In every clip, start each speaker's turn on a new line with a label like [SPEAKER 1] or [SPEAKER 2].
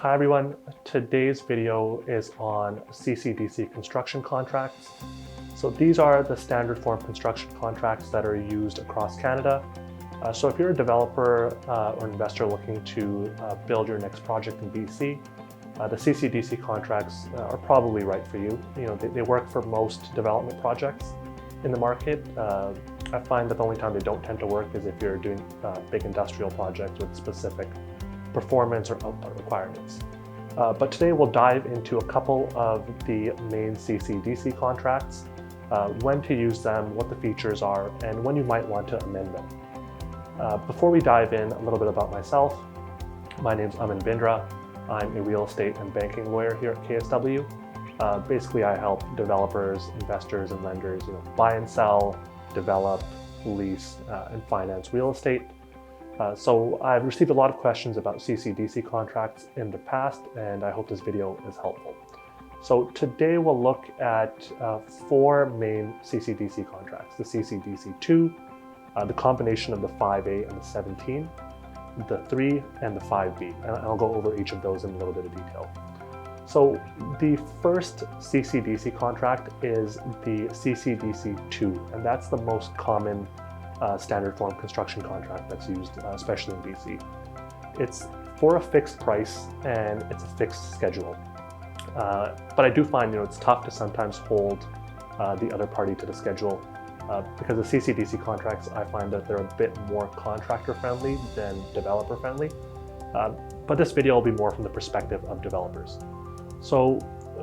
[SPEAKER 1] Hi everyone, today's video is on CCDC construction contracts. So these are the standard form construction contracts that are used across Canada. So if you're a developer or investor looking to build your next project in BC, the CCDC contracts are probably right for you. They work for most development projects in the market. I find that the only time they don't tend to work is if you're doing big industrial projects with specific performance or output requirements. But today we'll dive into a couple of the main CCDC contracts, when to use them, what the features are, and when you might want to amend them. Before we dive in, a little bit about myself. My name's Aman Bindra. I'm a real estate and banking lawyer here at KSW. Basically, I help developers, investors, and lenders buy and sell, develop, lease, and finance real estate. So I've received a lot of questions about CCDC contracts in the past, and I hope this video is helpful. So today we'll look at 4 main CCDC contracts: the CCDC2, the combination of the 5A and the 17, the 3, and the 5B. And I'll go over each of those in a little bit of detail. So the first CCDC contract is the CCDC2, and that's the most common standard form construction contract that's used, especially in BC. It's for a fixed price and it's a fixed schedule. But I do find it's tough to sometimes hold the other party to the schedule because the CCDC contracts, I find that they're a bit more contractor friendly than developer friendly. But this video will be more from the perspective of developers. So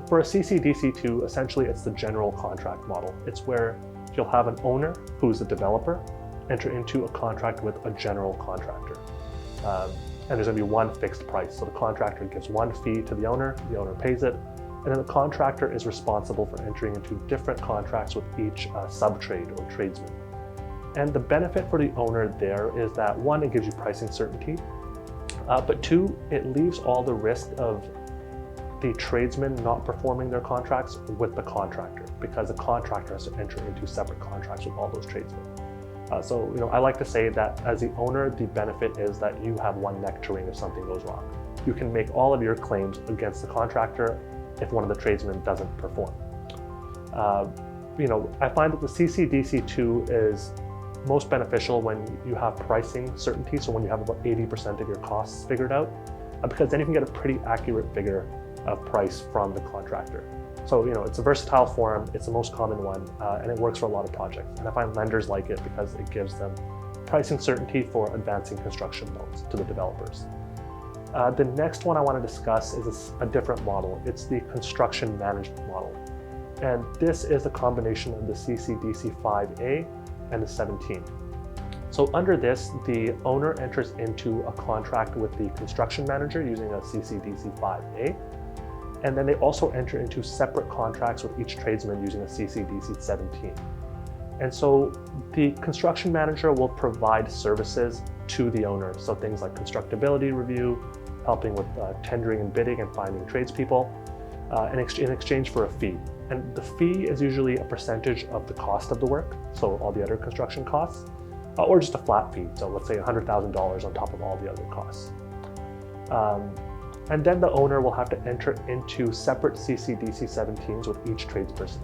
[SPEAKER 1] for a CCDC2, essentially it's the general contract model. It's where you'll have an owner who's a developer enter into a contract with a general contractor. And there's going to be one fixed price. So the contractor gives one fee to the owner pays it, and then the contractor is responsible for entering into different contracts with each sub-trade or tradesman. And the benefit for the owner there is that 1, it gives you pricing certainty, but 2, it leaves all the risk of the tradesmen not performing their contracts with the contractor, because the contractor has to enter into separate contracts with all those tradesmen. So I like to say that as the owner, the benefit is that you have one neck to wring if something goes wrong. You can make all of your claims against the contractor if one of the tradesmen doesn't perform. I find that the CCDC2 is most beneficial when you have pricing certainty, so when you have about 80% of your costs figured out, because then you can get a pretty accurate figure of price from the contractor. So it's a versatile form, it's the most common one, and it works for a lot of projects. And I find lenders like it because it gives them pricing certainty for advancing construction loans to the developers. The next one I want to discuss is a different model. It's the construction management model. And this is a combination of the CCDC 5A and the 17. So under this, the owner enters into a contract with the construction manager using a CCDC 5A. And then they also enter into separate contracts with each tradesman using a CCDC 17. And so the construction manager will provide services to the owner. So things like constructability review, helping with tendering and bidding and finding tradespeople in exchange for a fee. And the fee is usually a percentage of the cost of the work, so all the other construction costs, or just a flat fee. So let's say $100,000 on top of all the other costs. And then the owner will have to enter into separate CCDC 17s with each tradesperson.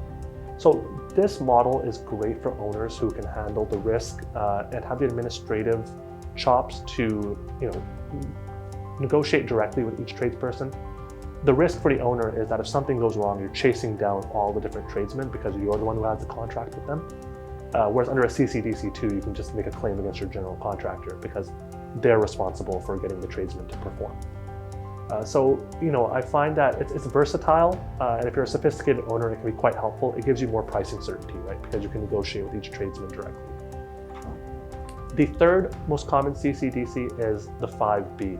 [SPEAKER 1] So this model is great for owners who can handle the risk and have the administrative chops to negotiate directly with each tradesperson. The risk for the owner is that if something goes wrong, you're chasing down all the different tradesmen because you're the one who has the contract with them. Whereas under a CCDC2, you can just make a claim against your general contractor because they're responsible for getting the tradesmen to perform. So I find that it's versatile, and if you're a sophisticated owner, it can be quite helpful. It gives you more pricing certainty, right? Because you can negotiate with each tradesman directly. The third most common CCDC is the 5B,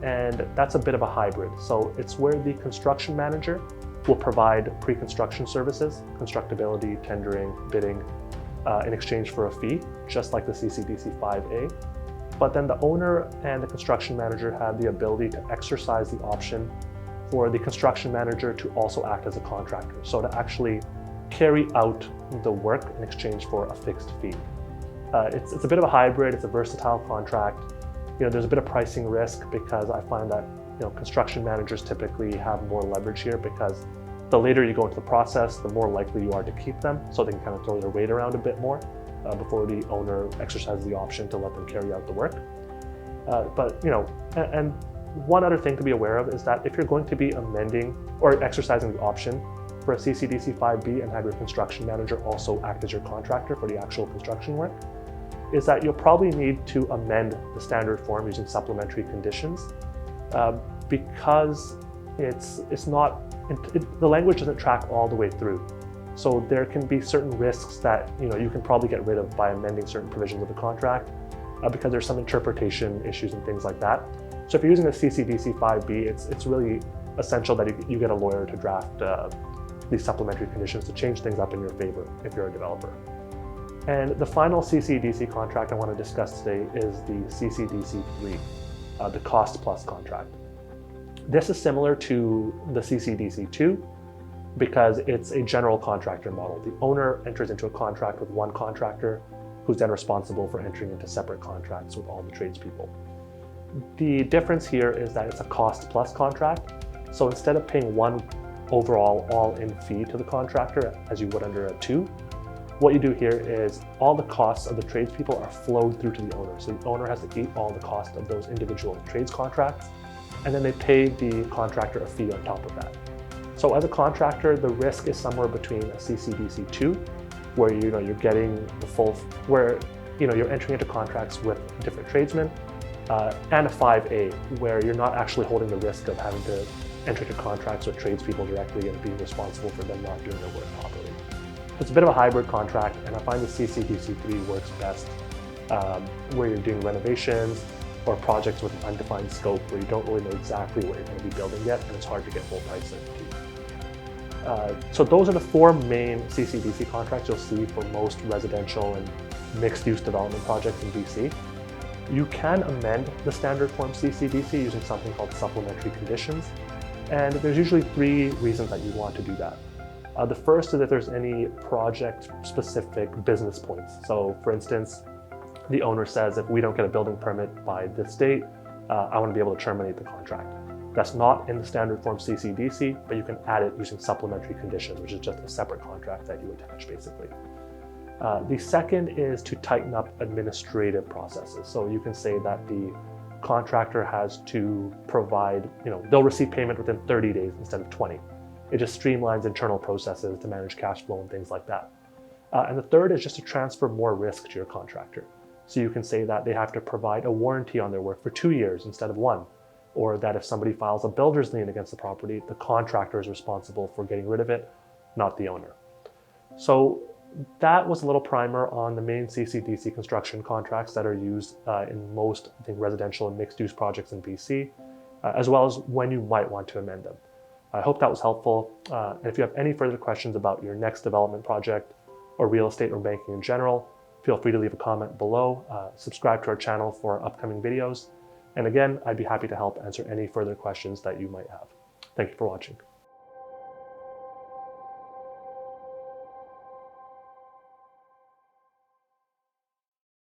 [SPEAKER 1] and that's a bit of a hybrid. So it's where the construction manager will provide pre-construction services, constructability, tendering, bidding, in exchange for a fee, just like the CCDC 5A. But then the owner and the construction manager have the ability to exercise the option for the construction manager to also act as a contractor. So to actually carry out the work in exchange for a fixed fee. It's a bit of a hybrid, it's a versatile contract. There's a bit of pricing risk because I find that construction managers typically have more leverage here because the later you go into the process, the more likely you are to keep them, so they can kind of throw their weight around a bit more before the owner exercises the option to let them carry out the work. And one other thing to be aware of is that if you're going to be amending or exercising the option for a CCDC 5B and have your construction manager also act as your contractor for the actual construction work, is that you'll probably need to amend the standard form using supplementary conditions because the language doesn't track all the way through. So there can be certain risks that you can probably get rid of by amending certain provisions of the contract because there's some interpretation issues and things like that. So if you're using a CCDC 5B, it's really essential that you get a lawyer to draft these supplementary conditions to change things up in your favor if you're a developer. And the final CCDC contract I want to discuss today is the CCDC 3, the cost plus contract. This is similar to the CCDC 2 because it's a general contractor model. The owner enters into a contract with one contractor who's then responsible for entering into separate contracts with all the tradespeople. The difference here is that it's a cost plus contract. So instead of paying one overall all-in fee to the contractor as you would under a 2, what you do here is all the costs of the tradespeople are flowed through to the owner. So the owner has to eat all the cost of those individual trades contracts, and then they pay the contractor a fee on top of that. So as a contractor, the risk is somewhere between a CCDC 2, where you're getting the full, where you're entering into contracts with different tradesmen, and a 5A, where you're not actually holding the risk of having to enter into contracts with tradespeople directly and being responsible for them not doing their work properly. It's a bit of a hybrid contract, and I find the CCDC 3 works best where you're doing renovations or projects with an undefined scope where you don't really know exactly what you're going to be building yet, and it's hard to get full price certainty. So those are the 4 main CCDC contracts you'll see for most residential and mixed-use development projects in BC. You can amend the standard form CCDC using something called supplementary conditions, and there's usually 3 reasons that you want to do that. The first is if there's any project-specific business points. So for instance, the owner says, if we don't get a building permit by this date, I want to be able to terminate the contract. That's not in the standard form CCDC, but you can add it using supplementary conditions, which is just a separate contract that you attach basically. The second is to tighten up administrative processes. So you can say that the contractor has to provide, they'll receive payment within 30 days instead of 20. It just streamlines internal processes to manage cash flow and things like that. And the third is just to transfer more risk to your contractor. So you can say that they have to provide a warranty on their work for 2 years instead of 1, or that if somebody files a builder's lien against the property, the contractor is responsible for getting rid of it, not the owner. So that was a little primer on the main CCDC construction contracts that are used in most, residential and mixed-use projects in BC, as well as when you might want to amend them. I hope that was helpful. And if you have any further questions about your next development project or real estate or banking in general, feel free to leave a comment below. Subscribe to our channel for upcoming videos. And again, I'd be happy to help answer any further questions that you might have. Thank you for watching.